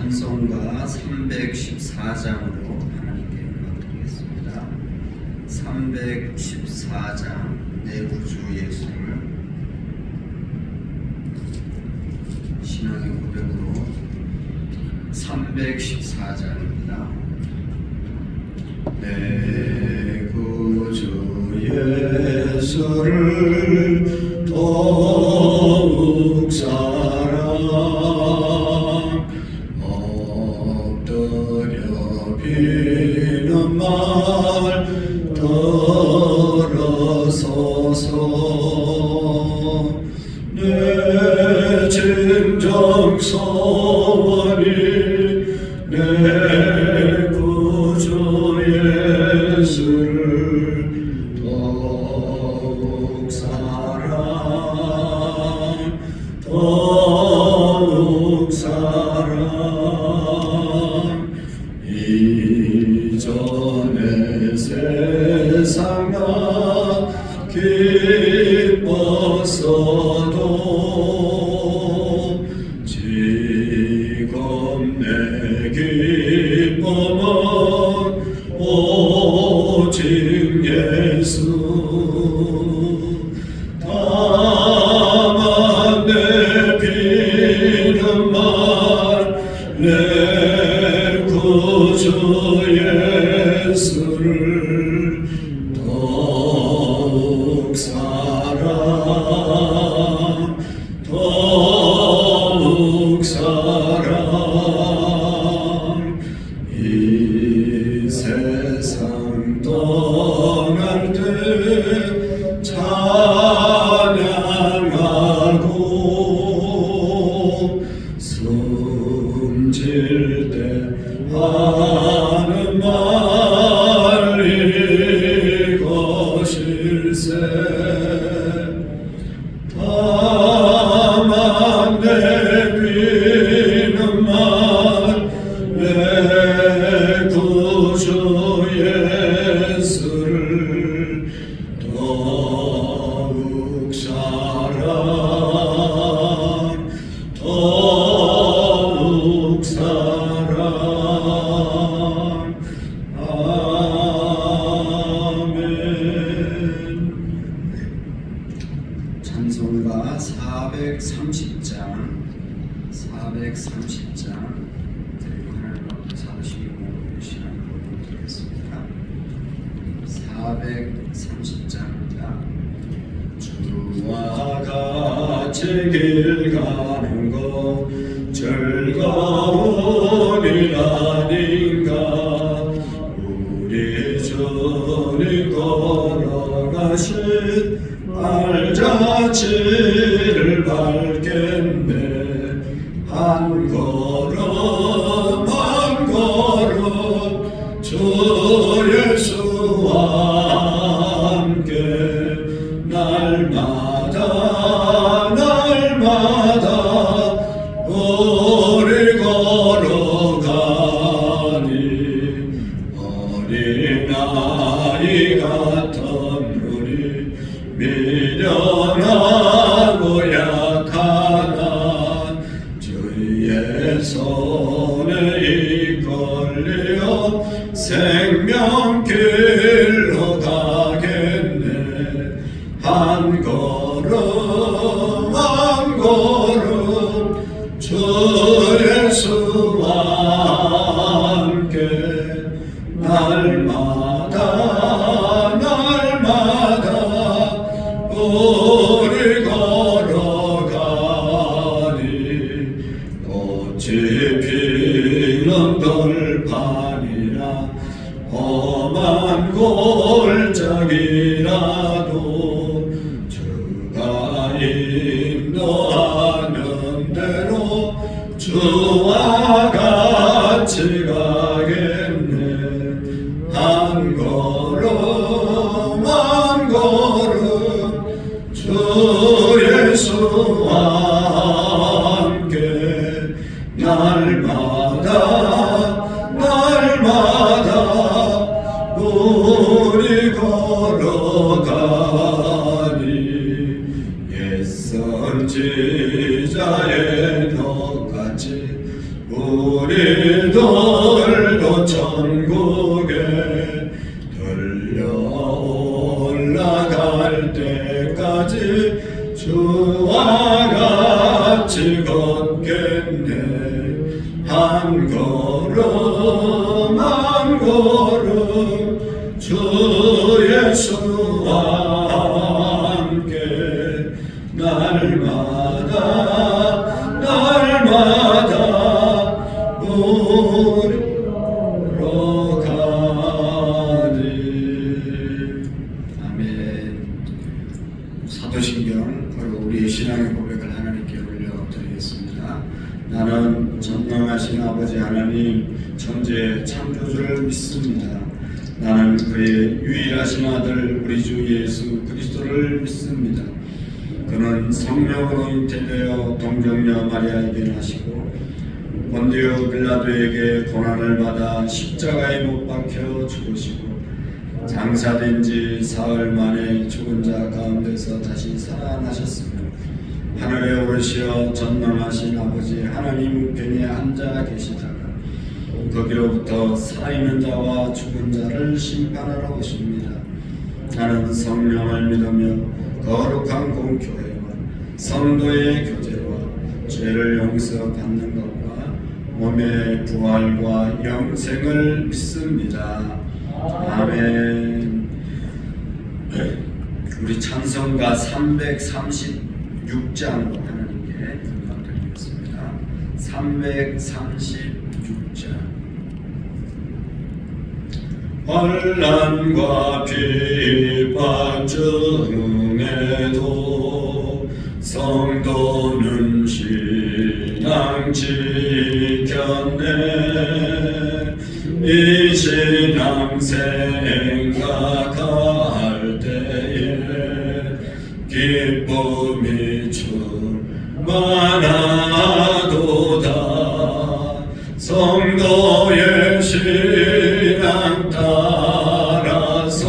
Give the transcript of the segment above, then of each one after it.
찬송가 314장으로 하나님께 영광 드리겠습니다. 314장 내 구주 예수를 신앙의 고백으로 314장입니다. 내 구주 예수를 더욱 사랑 엎드려 비는 말 들어서서 내 진정 소원이 내 구주 예수를 더욱 사랑 더욱 사랑 이전에 세상 나 기뻤어도 지금 내 기쁨은 오직 예수 다만 내 비는 말 내 구주 예수를 더욱 사랑 더욱 사랑 이 세상 떠날 때 찬양하고 숨질 때 하는 말 이것일세 다만 내 비는 말 내 구주 예수를 더욱 사랑 더욱 사랑 아멘. 찬송가 430장 그리고 하나님 앞에 서시고 시간을 보내드리겠습니다. 430장입니다. 주와 같이 길 가는 것 즐거운 일 아닌가 우리 주님 걸어가신 발자취를 밟겠네 한 걸음 한 걸음 주 예수와 함께 날마다 우리 걸어가니 어린아이 같은 우리 미련하고 약하나 주의 손에 이끌려 생명길로 가겠네 한 걸음 한 걸음 주 예수와 함께 날마다 우리 걸어가니 꽃이 피는 들판이라 험한 골짜기라도 주가 인도하는 대로 주와 같이 가겠네 한 걸음 한 걸음 주 예수와 함께 날마다 우리 걸어가니 옛선 지자의 덕같이 우리 주와 같이 걷겠네. 한 걸음 한 걸음 주 예수와 함께 날마다 우리로 가리. 아멘. 사도신경 그리고 우리 신앙의 고백을 하나님께 올려드리겠습니다. 나는 전능하신 아버지 하나님 천지의 창조주를 믿습니다. 나는 그의 유일하신 아들 우리 주 예수 그리스도를 믿습니다. 그는 성령으로 잉태되어 동정녀 마리아에게 나시고 본디오 빌라도에게 고난을 받아 십자가에 못 박혀 죽으시고 장사된 지 사흘 만에 죽은 자 가운데서 다시 살아나셨으며 하늘에 오르시어 전능하신 아버지 하나님 우편에 앉아 계시다가 거기로부터 살아있는 자와 죽은 자를 심판하러 오십니다. 나는 성령을 믿으며 거룩한 공교회와 성도의 교제와 죄를 용서받는 것과 몸의 부활과 영생을 믿습니다. 아멘. 우리 찬송가 336장으로 하나님께 영광드리겠습니다. 336장. 환난과 비박 중에도 성도는 신앙 지켰네. 이 신앙 생각할 때에 기쁨이 충만하도다. 성도의 신앙 따라서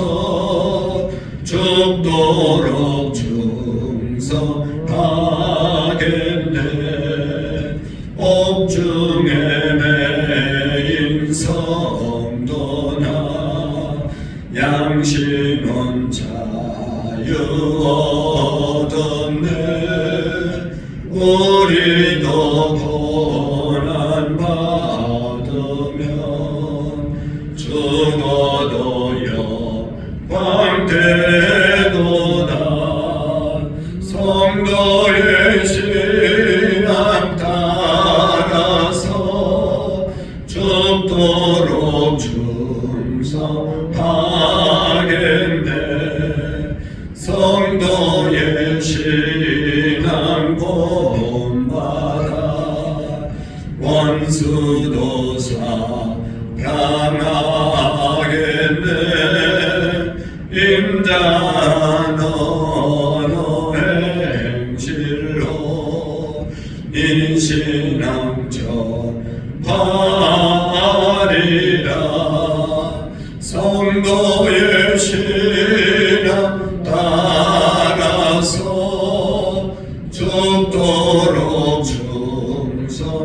죽도록 충성하겠네. 옥중에 매인 성도나 양심은 자유 얻었네. 우리도 고난 받으면 죽어도 영광 되도다. 성도의 신앙 따라서 죽도록 충성하겠네. 성도의 신앙 본받아 원수도 사랑하겠네. 인자너 행실로 인신앙 전하리라. 성도의 신앙 따라서 죽도록 충성하겠네.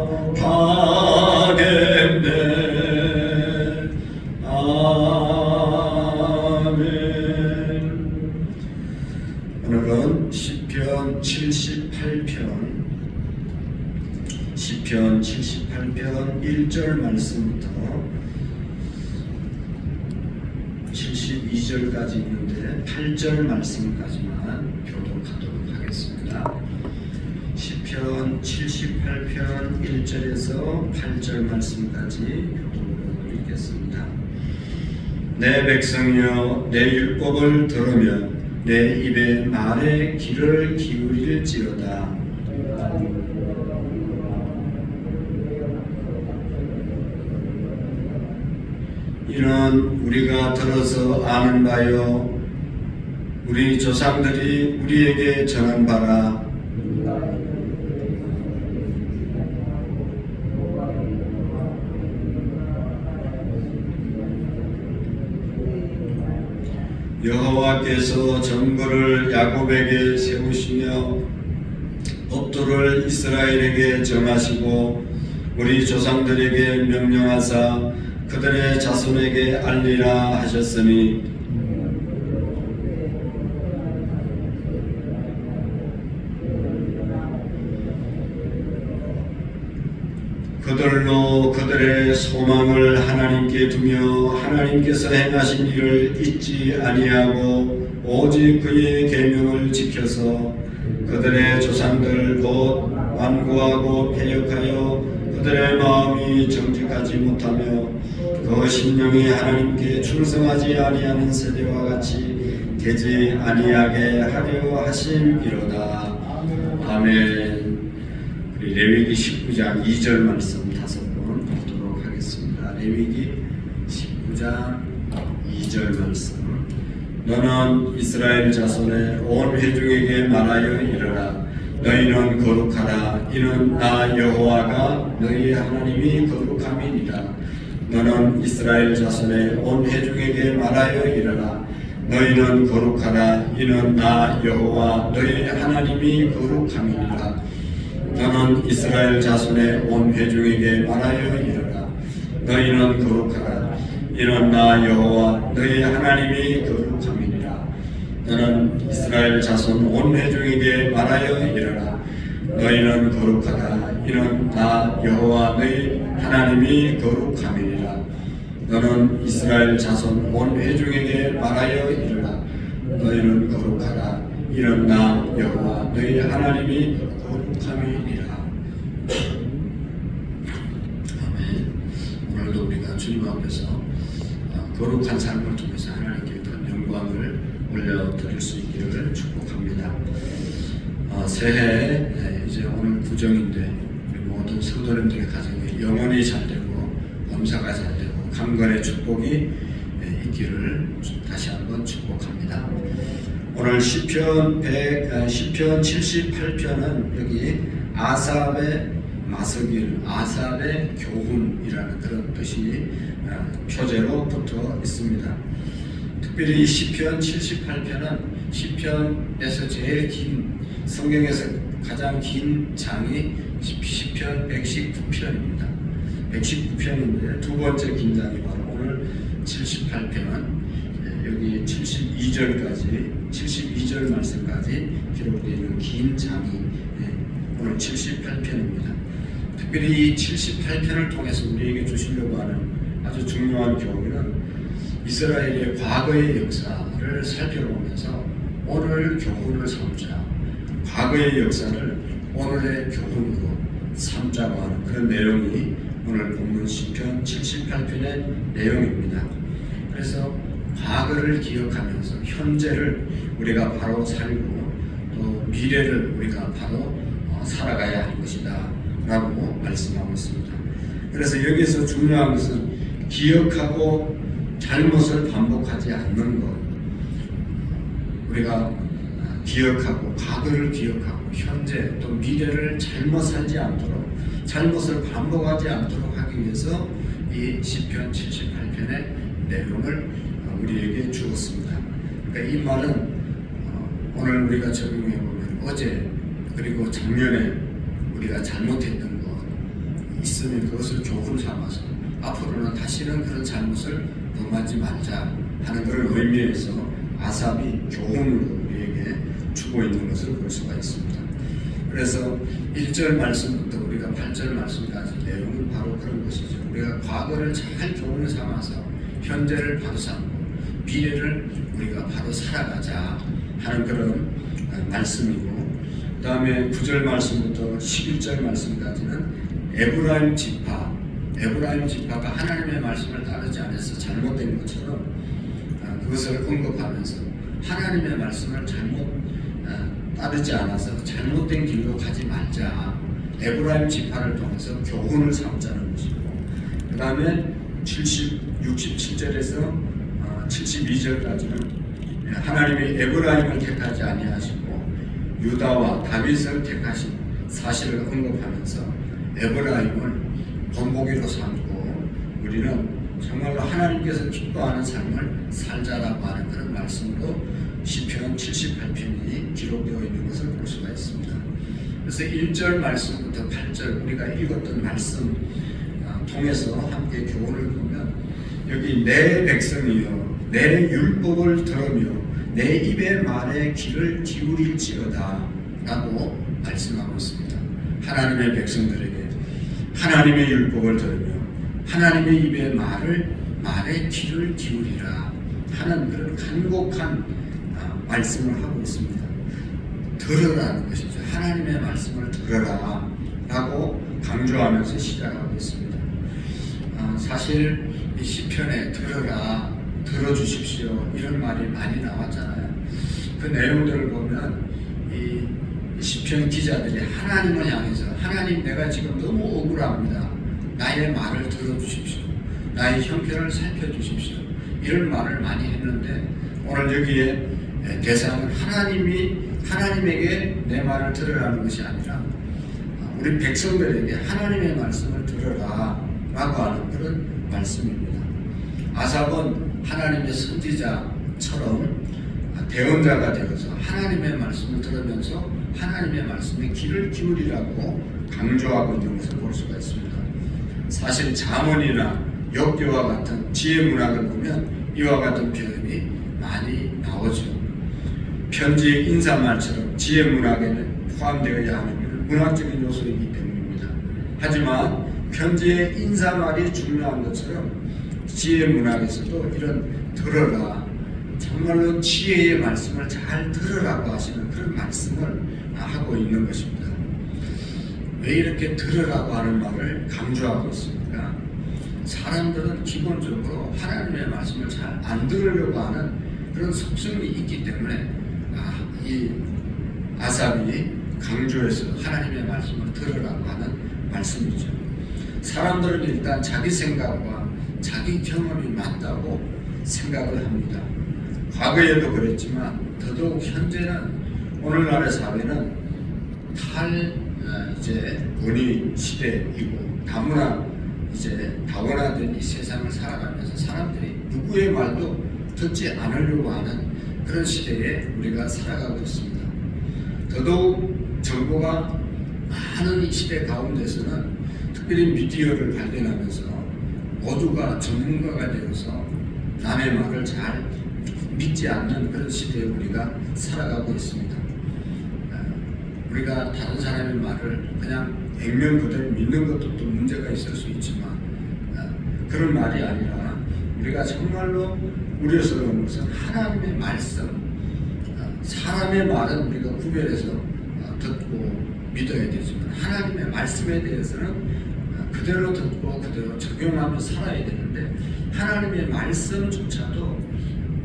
아멘. 오늘은 시편 78편 1절 말씀부터 72절까지 있는데 8절 말씀까지만 교독하도록 하겠습니다. 시편 78편 1절에서 8절 말씀까지 교독을 읽겠습니다. 내 백성이여 내 율법을 들으며 내 입의 말에 귀를 기울일지어다. 이는 우리가 들어서 아는 바요 우리 조상들이 우리에게 전한 바라. 여호와께서 정벌을 야곱에게 세우시며 법도를 이스라엘에게 정하시고 우리 조상들에게 명령하사 그들의 자손에게 알리라 하셨으니, 그들로 그들의 소망을 하나님께 두며 하나님께서 행하신 일을 잊지 아니하고 오직 그의 계명을 지켜서 그들의 조상들 곧 완고하고 패역하여 그들의 마음이 정직하지 못하며 그 심령이 하나님께 충성하지 아니하는 세대와 같이 되지 아니하게 하려 하심이로다. 아멘. 우리 레위기 19장 2절 말씀 5번 보도록 하겠습니다. 레위기 19장 2절 말씀. 너는 이스라엘 자손의 온 회중에게 말하여 이르라. 너희는 거룩하라. 이는 나 여호와가 너희 하나님이 거룩함이니라. 너는 이스라엘 자손의 온 회중에게 말하여 이르라. 너희는 거룩하라. 이는 나 여호와 너희 하나님이 거룩함이니라. 너는 이스라엘 자손의 온 회중에게 말하여 이르라. 너희는 거룩하라. 이는 나 여호와 너희 하나님이 거룩함이니라. 너는 이스라엘 자손 온 회중에게 말하여 이르라. 너희는 거룩하라. 이는 나 여호와 너희 하나님이 거룩함이니라. 너는 이스라엘 자손 온 회중에게 말하여 이르라. 너희는 거룩하라. 이는 나 여호와 너희 하나님이 거룩함이니라. 아멘. 오늘도 우리가 주님 앞에서 거룩한 삶을 통해서 하나님께 영광을 올려드릴 수 있기를 축복합니다. 새해 이제 오늘 구정인데 모든 성도님들의 가정이 영원히 잘 되고 범사가 잘 되고 강건의 축복이 있기를 다시 한번 축복합니다. 오늘 시편 78편은 여기 아삽의 마석일, 아삽의 교훈이라는 그런 뜻이 표제로 붙어 있습니다. 특별히 시편 78편은 시편에서 제일 긴, 성경에서 가장 긴 장이 시편 119편입니다. 119편인데 두 번째 긴 장이 바로 오늘 78편은 여기 72절 말씀까지 기록되어 있는 긴 장이 오늘 78편입니다. 특별히 이 78편을 통해서 우리에게 주시려고 하는 아주 중요한 교훈은 이스라엘의 과거의 역사를 살펴보면서 오늘 교훈을 삼자, 과거의 역사를 오늘의 교훈으로 삼자고 하는 그런 내용이 오늘 본문 시편 78편의 내용입니다. 그래서 과거를 기억하면서 현재를 우리가 바로 살고 또 미래를 우리가 바로 살아가야 할 것이다 라고 말씀하고 있습니다. 그래서 여기서 중요한 것은 기억하고 잘못을 반복하지 않는 것, 우리가 기억하고 과거를 기억하고 현재 또 미래를 잘못 살지 않도록, 잘못을 반복하지 않도록 하기 위해서 이 시편 78편의 내용을 우리에게 주었습니다. 그러니까 이 말은 오늘 우리가 적용해 보면 어제 그리고 작년에 우리가 잘못했던 것 있으면 그것을 교훈 삼아서 앞으로는 다시는 그런 잘못을 범하지 말자 하는 그런 의미에서 아삽이 교훈으로 우리에게 주고 있는 것을 볼 수가 있습니다. 그래서 1절 말씀부터 우리가 8절 말씀까지 내용은 바로 그런 것이죠. 우리가 과거를 잘 교훈 삼아서 현재를 바로 삼고 미래를 우리가 바로 살아가자 하는 그런 말씀이고, 그 다음에 9절 말씀부터 11절 말씀까지는 에브라임 지파가 하나님의 말씀을 따르지 않아서 잘못된 것처럼 그것을 언급하면서 하나님의 말씀을 잘못 따르지 않아서 잘못된 길로 가지 말자, 에브라임 지파를 통해서 교훈을 삼자는 것이고, 그 다음에 67절에서 72절까지는 하나님이 에브라임을 택하지 아니하시고 유다와 다윗을 택하신 사실을 언급하면서 에브라임을 본보기로 삼고 우리는 정말로 하나님께서 기뻐하는 삶을 살자라고 하는 그런 말씀으로 시편 78편이 기록되어 있는 것을 볼 수가 있습니다. 그래서 1절 말씀부터 8절 우리가 읽었던 말씀 통해서 함께 교훈을 보면 여기 내 백성이여 내 율법을 들으며 내 입의 말에 귀를 기울일지어다 라고 말씀하고 있습니다. 하나님의 백성들에게 하나님의 율법을 들으며 하나님의 입의 말에 귀를 기울이라 하는 그런 간곡한 말씀을 하고 있습니다. 들으라는 것이죠. 하나님의 말씀을 들으라 라고 강조하면서 시작하고 있습니다. 사실 이 시편에 들으라, 들어주십시오 이런 말이 많이 나왔잖아요. 그 내용들을 보면 이 시편 기자들이 하나님을 향해서 하나님, 내가 지금 너무 억울합니다. 나의 말을 들어주십시오. 나의 형편을 살펴주십시오. 이런 말을 많이 했는데 오늘 여기에 대상은 하나님에게 내 말을 들으라는 것이 아니라 우리 백성들에게 하나님의 말씀을 들으라 라고 하는 그런 말씀입니다. 아삽은 하나님의 선지자처럼 대언자가 되어서 하나님의 말씀을 들으면서 하나님의 말씀에 귀를 기울이라고 강조하고 있는 것을 볼 수가 있습니다. 사실 잠언이나 욥기와 같은 지혜 문학을 보면 이와 같은 표현이 많이 나오죠. 편지의 인사말처럼 지혜 문학에는 포함되어야 하는 문학적인 요소이기 때문입니다. 하지만 편지의 인사말이 중요한 것처럼 지혜 문학에서도 이런 들어라, 정말로 지혜의 말씀을 잘 들으라고 하시는 그런 말씀을 하고 있는 것입니다. 왜 이렇게 들으라고 하는 말을 강조하고 있습니까? 사람들은 기본적으로 하나님의 말씀을 잘 안 들으려고 하는 그런 속성이 있기 때문에 이 아삽이 강조해서 하나님의 말씀을 들으라고 하는 말씀이죠. 사람들은 일단 자기 생각과 자기 경험이 맞다고 생각을 합니다. 과거에도 그랬지만 더더욱 현재는 오늘날의 사회는 문의 시대이고 다문화된 이 세상을 살아가면서 사람들이 누구의 말도 듣지 않으려고 하는 그런 시대에 우리가 살아가고 있습니다. 더더욱 정보가 많은 이 시대 가운데서는 특별히 미디어를 발견하면서 모두가 전문가가 되어서 남의 말을 잘 믿지 않는 그런 시대에 우리가 살아가고 있습니다. 우리가 다른 사람의 말을 그냥 액면 그대로 믿는 것도 또 문제가 있을 수 있지만 그런 말이 아니라 우리가 정말로 우려스러운 것은 하나님의 말씀, 사람의 말은 우리가 구별해서 듣고 믿어야 되지만 하나님의 말씀에 대해서는 그대로 듣고 그대로 적용하며 살아야 되는데 하나님의 말씀조차도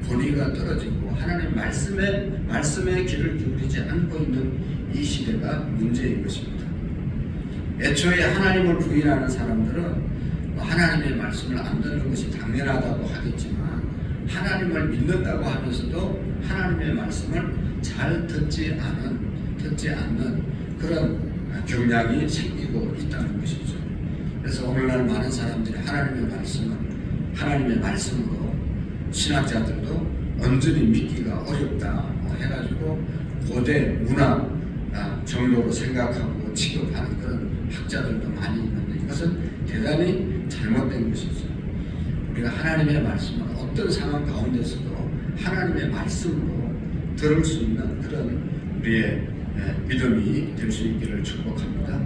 권위가 떨어지고 하나님 말씀에 귀를 기울이지 않고 있는 이 시대가 문제인 것입니다. 애초에 하나님을 부인하는 사람들은 하나님의 말씀을 안 듣는 것이 당연하다고 하겠지만 하나님을 믿는다고 하면서도 하나님의 말씀을 잘 듣지 않는 그런 경향이 생기고 있다는 것이죠. 그래서 오늘날 많은 사람들이 하나님의 말씀으로 신학자들도 온전히 믿기가 어렵다 해가지고 고대 문학 정도로 생각하고 취급하는 그런 학자들도 많이 있는데 이것은 대단히 잘못된 것이죠. 우리가 하나님의 말씀을 어떤 상황 가운데서도 하나님의 말씀으로 들을 수 있는 그런 우리의 믿음이 될 수 있기를 축복합니다.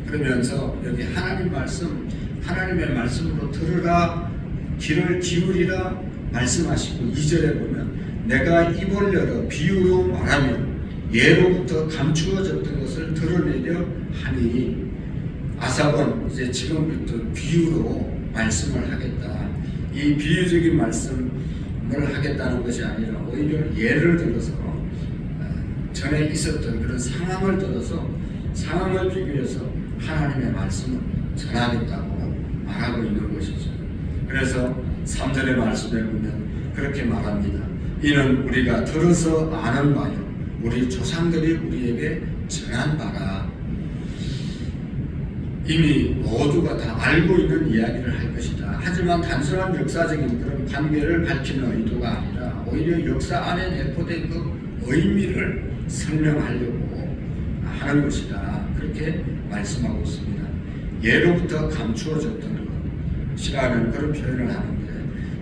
그러면서 여기 하나님의 말씀으로 들으라, 귀를 기울이라 말씀하시고 2절에 보면 내가 입을 열어 비유로 말하며 예로부터 감추어졌던 것을 드러내려 하니 아삽은 이제 지금부터 비유로 말씀을 하겠다. 이 비유적인 말씀을 하겠다는 것이 아니라 오히려 예를 들어서 전에 있었던 그런 상황을 들어서 상황을 비교해서 하나님의 말씀을 전하겠다고 말하고 있는 것이죠. 그래서 3절의 말씀에 보면 그렇게 말합니다. 이는 우리가 들어서 아는 바요 우리 조상들이 우리에게 전한 바라. 이미 모두가 다 알고 있는 이야기를 할 것이다. 하지만 단순한 역사적인 그런 관계를 밝히는 의도가 아니라 오히려 역사 안에 내포된 그 의미를 설명하려고 하는 것이다. 그렇게 말씀하고 있습니다. 예로부터 감추어졌던 것이라는 그런 표현을 하는데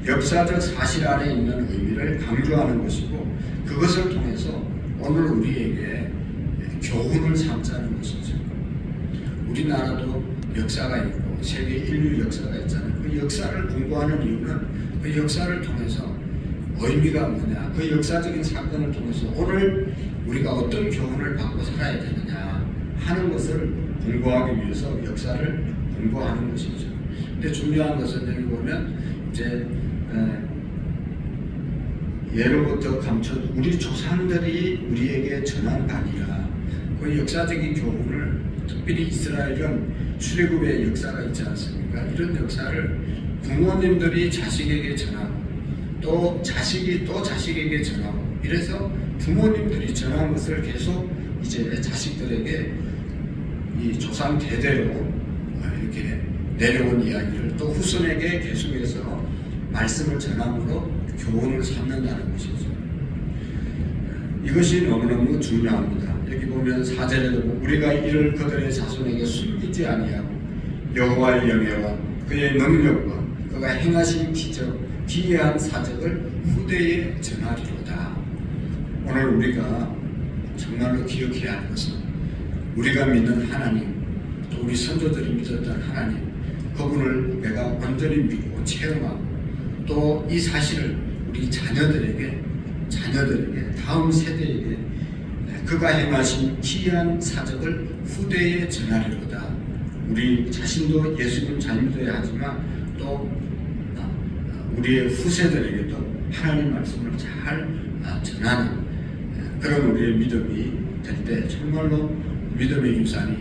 역사적 사실 안에 있는 의미를 강조하는 것이고 그것을 통해서 오늘 우리에게 교훈을 삼자는 것이죠. 우리나라도 역사가 있고 세계 인류 역사가 있잖아요. 그 역사를 공부하는 이유는 그 역사를 통해서 의미가 뭐냐, 그 역사적인 사건을 통해서 오늘 우리가 어떤 교훈을 받고 살아야 되느냐 하는 것을 공부하기 위해서 역사를 공부하는 것이죠. 근데 중요한 것은 여기 보면 이제 예로부터 감춰 우리 조상들이 우리에게 전한 바니라. 그 역사적인 교훈을 특별히 이스라엘은 출애굽의 역사가 있지 않습니까? 이런 역사를 부모님들이 자식에게 전하고 또 자식이 또 자식에게 전하고 이래서 부모님들이 전한 것을 계속 이제 자식들에게 이 조상 대대로 이렇게 내려온 이야기를 또 후손에게 계속해서 말씀을 전함으로 교훈을 삼는다는 것이죠. 이것이 너무너무 중요합니다. 여기 보면 4절에도 우리가 이를 그들의 자손에게 숨기지 아니하고 여호와의 영예와 그의 능력과 그가 행하신 기적 기이한 사적을 후대에 전하리로다. 오늘 우리가 정말로 기억해야 할 것은 우리가 믿는 하나님, 또 우리 선조들이 믿었던 하나님, 그분을 내가 완전히 믿고 체험하고 또 이 사실을 우리 자녀들에게 다음 세대에게 그가 행하신 기이한 사적을 후대에 전하리로다. 우리 자신도 예수님 잘 믿어야 하지만 또 우리의 후세들에게도 하나님 말씀을 잘 전하는 그런 우리의 믿음이 될 때 정말로 믿음의 유산이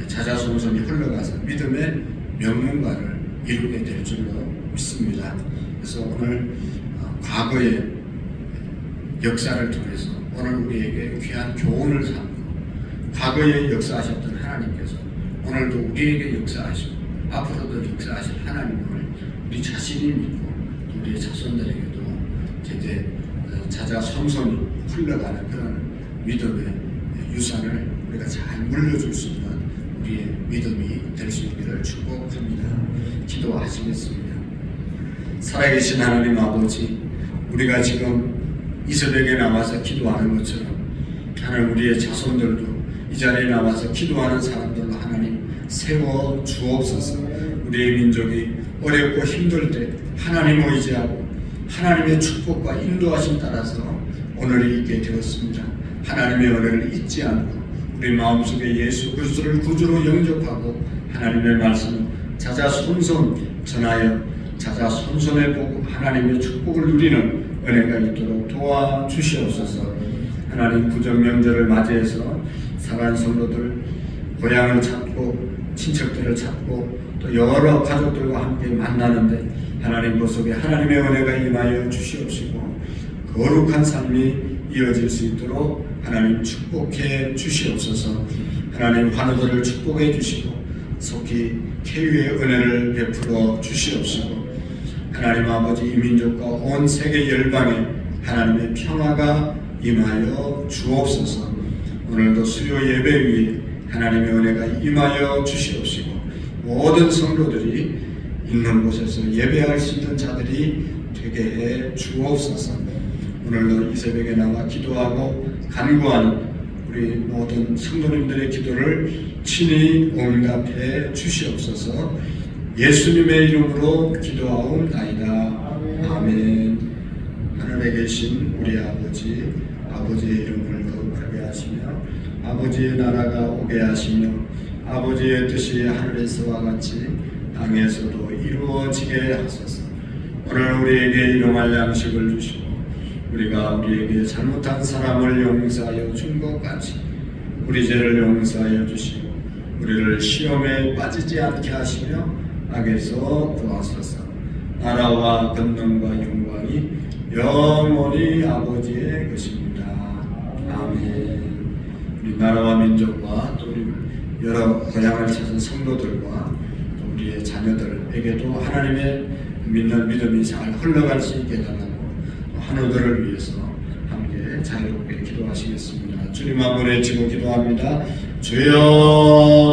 자자손손이 흘러가서 믿음의 명문가를 이루게 될 줄로 믿습니다. 그래서 오늘 과거의 역사를 통해서 오늘 우리에게 귀한 교훈을 삼고 과거에 역사하셨던 하나님께서 오늘도 우리에게 역사하시고 앞으로도 역사하실 하나님을 우리 자신이 믿고 우리의 자손들에게도 제대 자자손손이 흘러가는 그런 믿음의 유산을 우리가 잘 물려줄 수 있는 우리의 믿음이 될 수 있기를 축복합니다. 기도하시겠습니다. 살아계신 하나님 아버지, 우리가 지금 이 새벽에 나와서 기도하는 것처럼 하나님 우리의 자손들도 이 자리에 나와서 기도하는 사람들로 하나님 세워 주옵소서. 우리의 민족이 어렵고 힘들 때 하나님 의지하고 하나님의 축복과 인도하심 따라서 오늘이 있게 되었습니다. 하나님의 은혜를 잊지 않고 우리 마음속에 예수 그리스도를 구주로 영접하고 하나님의 말씀을 자자손손 전하여 자자손손에 보고 하나님의 축복을 누리는 은혜가 있도록 도와주시옵소서. 하나님 구정명절을 맞이해서 사랑하는 성도들 고향을 찾고 친척들을 찾고 또 여러 가족들과 함께 만나는데 하나님 그 속에 하나님의 은혜가 임하여 주시옵시고 거룩한 삶이 이어질 수 있도록 하나님 축복해 주시옵소서. 하나님 환우들을 축복해 주시고 속히 쾌유의 은혜를 베풀어 주시옵시고 하나님 아버지 이 민족과 온 세계 열방에 하나님의 평화가 임하여 주옵소서. 오늘도 수요 예배 위에 하나님의 은혜가 임하여 주시옵시고 모든 성도들이 있는 곳에서 예배할 수 있는 자들이 되게 해 주옵소서. 오늘도 이 새벽에 나와 기도하고 간구하는 우리 모든 성도님들의 기도를 친히 응답해 주시옵소서. 예수님의 이름으로 기도하옵나이다. 아멘. 하늘에 계신 우리 아버지, 아버지의 이름을 거룩하게 하시며 아버지의 나라가 오게 하시며 아버지의 뜻이 하늘에서와 같이 땅에서도 이루어지게 하소서. 오늘 우리에게 일용할 양식을 주시고 우리가 우리에게 잘못한 사람을 용서하여 준 것 같이 우리 죄를 용서하여 주시고 우리를 시험에 빠지지 않게 하시며 악에서 구하소서. 나라와 권능과 영광이 영원히 아버지의 것입니다. 아멘. 우리 나라와 민족과 또 우리 여러 고향을 찾은 성도들과 또 우리의 자녀들에게도 하나님의 믿는 믿음이 잘 흘러갈 수 있게 해달라고 환우들을 위해서 함께 자유롭게 기도하시겠습니다. 주님 한번 외치고 기도합니다. 주여